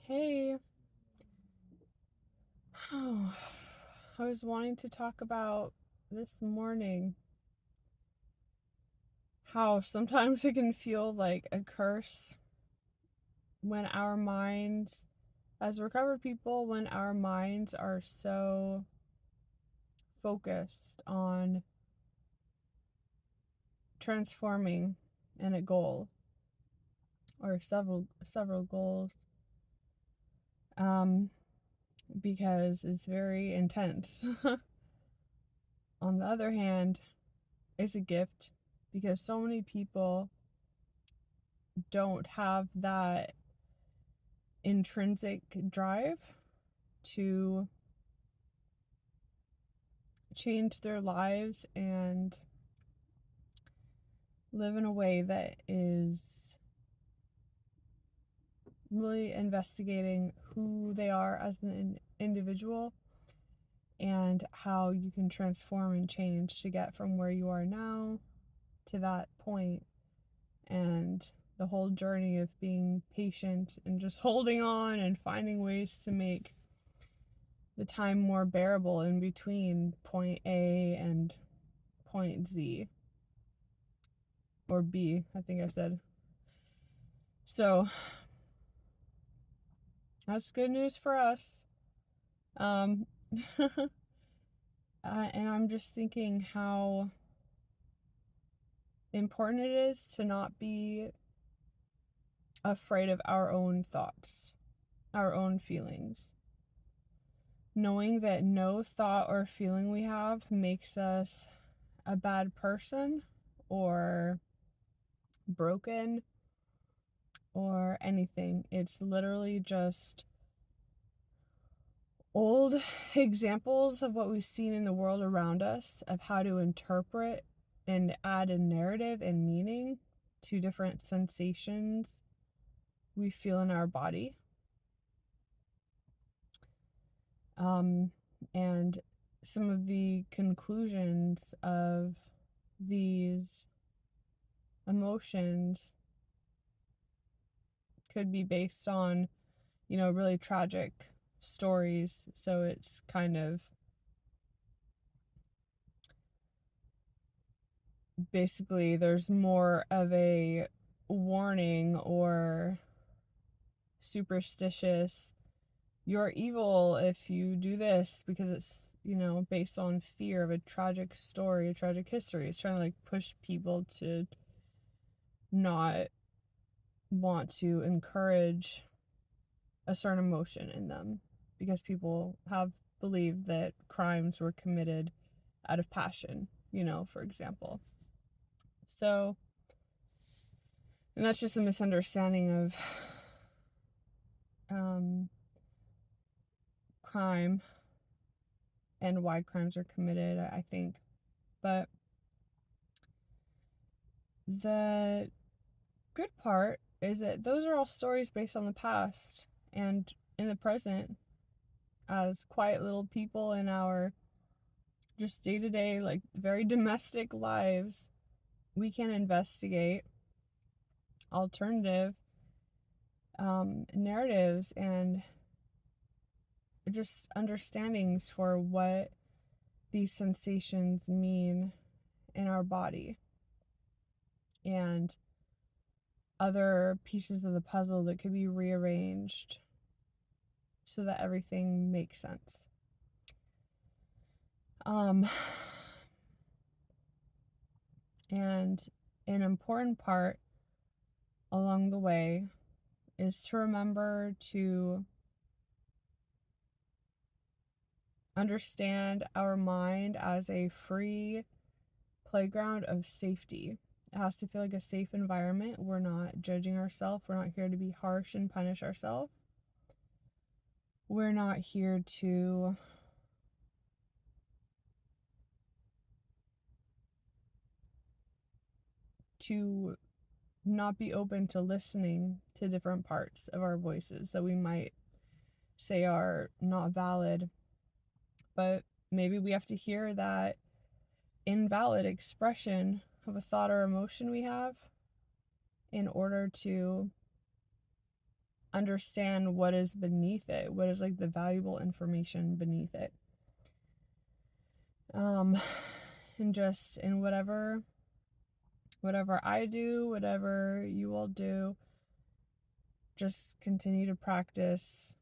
Hey, I was wanting to talk about this morning how sometimes it can feel like a curse when our minds, as recovered people, when our minds are so focused on transforming in a goal or several goals, um, because it's very intense. On the other hand, it's a gift because so many people don't have that intrinsic drive to change their lives and live in a way that is really investigating who they are as an individual and how you can transform and change to get from where you are now to that point, and the whole journey of being patient and just holding on and finding ways to make the time more bearable in between point A and point Z, or B, I think I said. So that's good news for us. Um, and I'm just thinking how important it is to not be afraid of our own thoughts, our own feelings. Knowing that no thought or feeling we have makes us a bad person or broken or anything. It's literally just old examples of what we've seen in the world around us, of how to interpret and add a narrative and meaning to different sensations we feel in our body. And some of the conclusions of these emotions could be based on, really tragic stories. So it's kind of basically there's more of a warning or superstitious, you're evil if you do this, because it's, based on fear of a tragic story, a tragic history. It's trying to like push people to not want to encourage a certain emotion in them, because people have believed that crimes were committed out of passion, for example. So, and that's just a misunderstanding of crime and why crimes are committed, I think. But the good part is that those are all stories based on the past, and in the present, as quiet little people in our just day-to-day, like very domestic lives, we can investigate alternative narratives and just understandings for what these sensations mean in our body, and other pieces of the puzzle that could be rearranged so that everything makes sense. And an important part along the way is to remember to understand our mind as a free playground of safety. It has to feel like a safe environment. We're not judging ourselves. We're not here to be harsh and punish ourselves. We're not here to not be open to listening to different parts of our voices that we might say are not valid. But maybe we have to hear that invalid expression of a thought or emotion we have in order to understand what is beneath it, what is like the valuable information beneath it. And just in whatever I do, whatever you all do, just continue to practice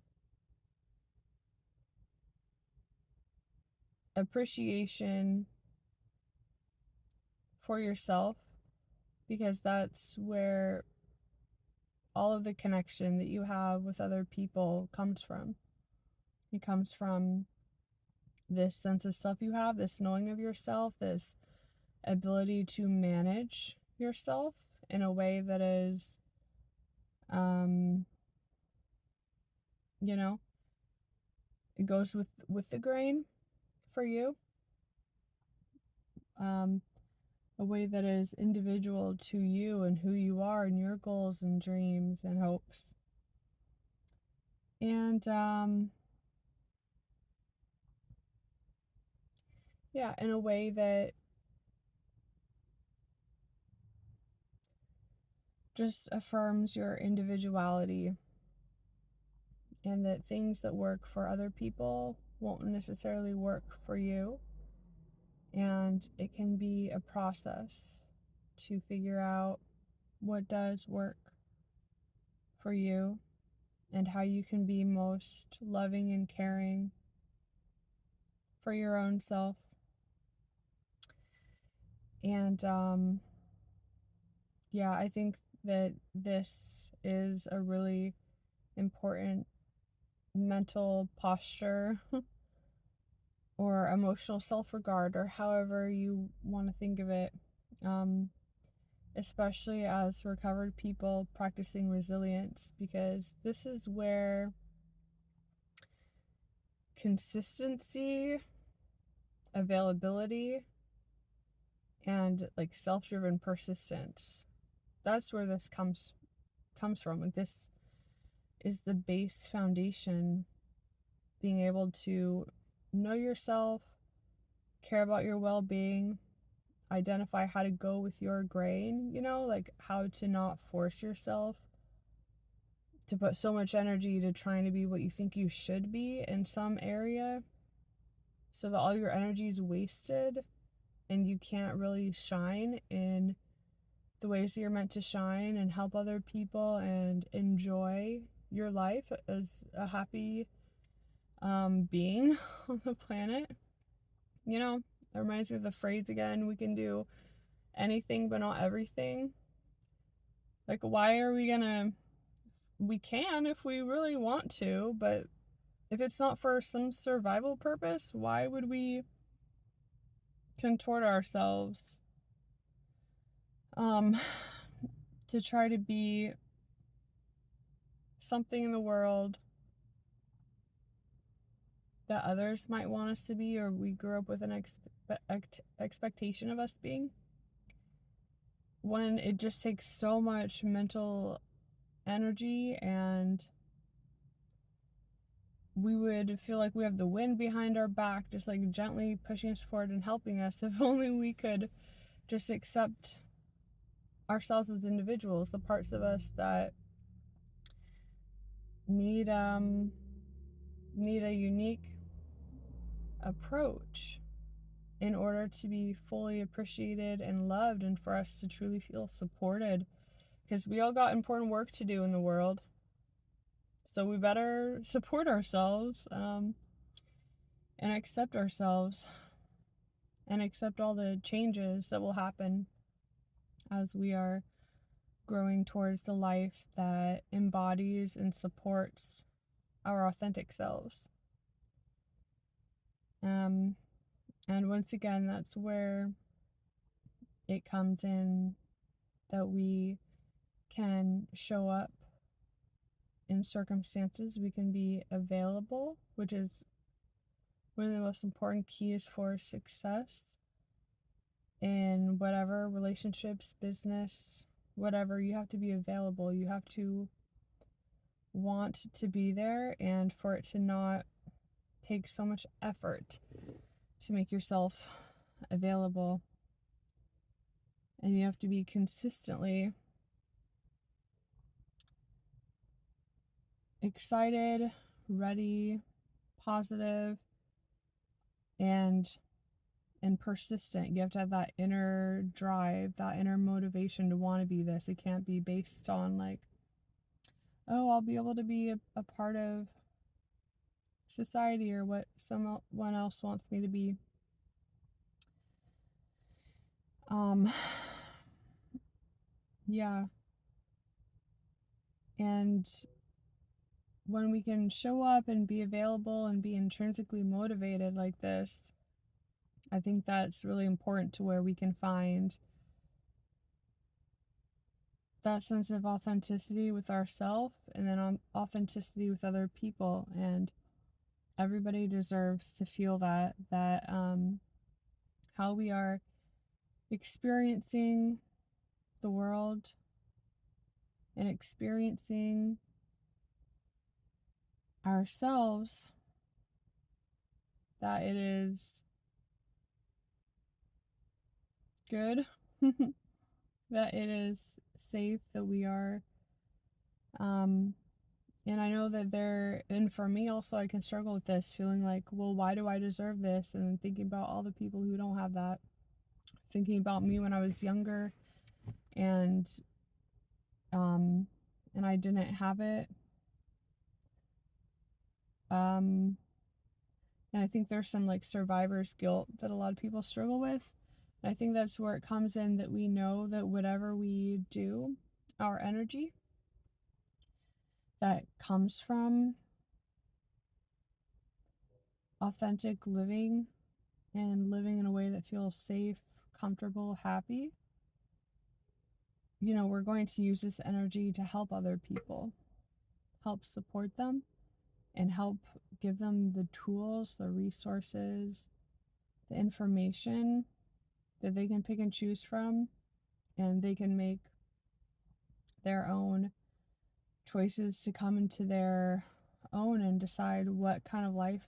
appreciation for yourself, because that's where all of the connection that you have with other people comes from. It comes from this sense of self you have, this knowing of yourself, this ability to manage yourself in a way that is, you know, it goes with the grain for you. A way that is individual to you and who you are and your goals and dreams and hopes. And yeah, in a way that just affirms your individuality, and that things that work for other people won't necessarily work for you. And it can be a process to figure out what does work for you and how you can be most loving and caring for your own self. And yeah, I think that this is a really important mental posture or emotional self-regard, or however you want to think of it, especially as recovered people practicing resilience, because this is where consistency, availability, and like self-driven persistence, that's where this comes from. Like, this is the base foundation, being able to know yourself, care about your well-being, identify how to go with your grain, like how to not force yourself to put so much energy to trying to be what you think you should be in some area, so that all your energy is wasted and you can't really shine in the ways that you're meant to shine and help other people and enjoy your life as a happy being on the planet. It reminds me of the phrase again, we can do anything but not everything. Like, why are we gonna, we can if we really want to, but if it's not for some survival purpose, why would we contort ourselves to try to be something in the world that others might want us to be, or we grew up with an expectation of us being, when it just takes so much mental energy, and we would feel like we have the wind behind our back, just like gently pushing us forward and helping us. If only we could just accept ourselves as individuals, the parts of us that need a unique approach in order to be fully appreciated and loved, and for us to truly feel supported, because we all got important work to do in the world. So we better support ourselves, and accept ourselves, and accept all the changes that will happen as we are growing towards the life that embodies and supports our authentic selves. And once again, that's where it comes in that we can show up in circumstances. We can be available, which is one of the most important keys for success in whatever relationships, business, whatever. You have to be available. You have to want to be there, and for it to not take so much effort to make yourself available. And you have to be consistently excited, ready, positive, and persistent. You have to have that inner drive, that inner motivation to want to be this. It can't be based on like, oh, I'll be able to be a part of society or what someone else wants me to be. Yeah. And when we can show up and be available and be intrinsically motivated like this, I think that's really important to where we can find that sense of authenticity with ourselves and then authenticity with other people. And everybody deserves to feel that how we are experiencing the world and experiencing ourselves, that it is good, that it is safe, that we are and I know that and for me also, I can struggle with this, feeling like, well, why do I deserve this? And thinking about all the people who don't have that, thinking about me when I was younger and um and I didn't have it. And I think there's some like survivor's guilt that a lot of people struggle with. And I think that's where it comes in, that we know that whatever we do, our energy that comes from authentic living and living in a way that feels safe, comfortable, happy, we're going to use this energy to help other people, help support them, and help give them the tools, the resources, the information that they can pick and choose from, and they can make their own choices to come into their own and decide what kind of life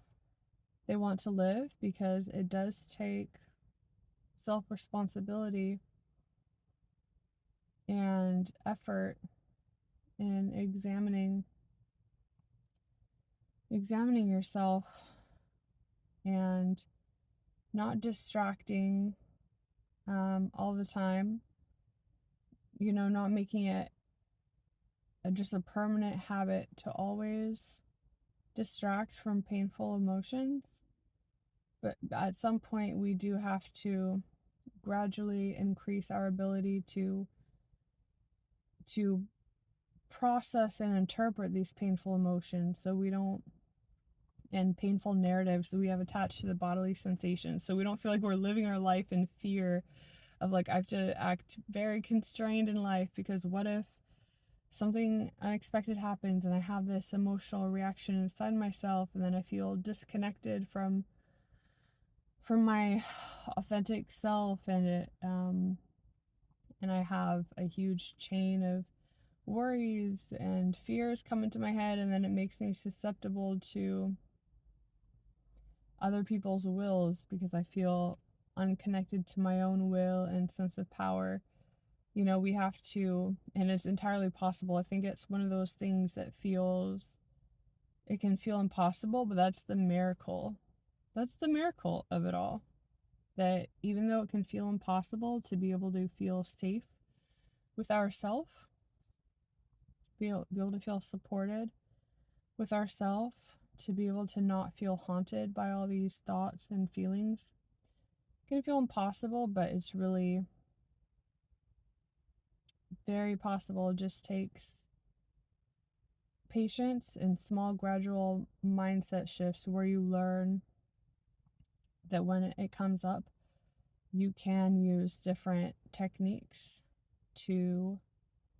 they want to live, because it does take self-responsibility and effort in examining yourself and not distracting all the time, not making it just a permanent habit to always distract from painful emotions. But at some point, we do have to gradually increase our ability to process and interpret these painful emotions, so we don't, and painful narratives that we have attached to the bodily sensations, so we don't feel like we're living our life in fear of like, I have to act very constrained in life because what if something unexpected happens and I have this emotional reaction inside myself, and then I feel disconnected from my authentic self, and I have a huge chain of worries and fears come into my head, and then it makes me susceptible to other people's wills because I feel unconnected to my own will and sense of power. We have to, and it's entirely possible. I think it's one of those things that it can feel impossible, but that's the miracle. That's the miracle of it all. That even though it can feel impossible, to be able to feel safe with ourselves, be able to feel supported with ourselves, to be able to not feel haunted by all these thoughts and feelings. It can feel impossible, but it's really very possible. It just takes patience and small gradual mindset shifts where you learn that when it comes up, you can use different techniques to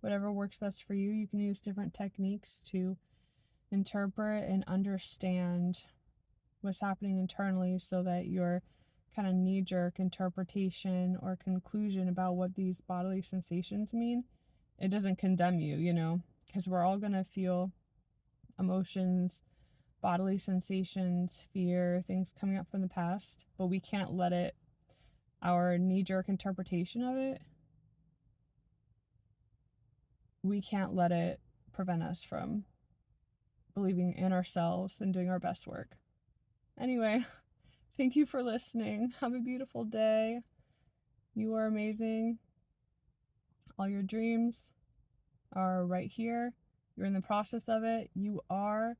whatever works best for you. You can use different techniques to interpret and understand what's happening internally, so that your kind of knee-jerk interpretation or conclusion about what these bodily sensations mean, it doesn't condemn you, because we're all going to feel emotions, bodily sensations, fear, things coming up from the past, but we can't let our knee-jerk interpretation of it, we can't let it prevent us from believing in ourselves and doing our best work. Anyway, thank you for listening. Have a beautiful day. You are amazing. All your dreams are right here. You're in the process of it. You are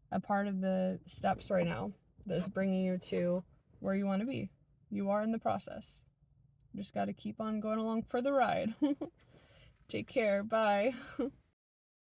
a part of the steps right now that's bringing you to where you want to be. You are in the process. You just got to keep on going along for the ride. Take care. Bye.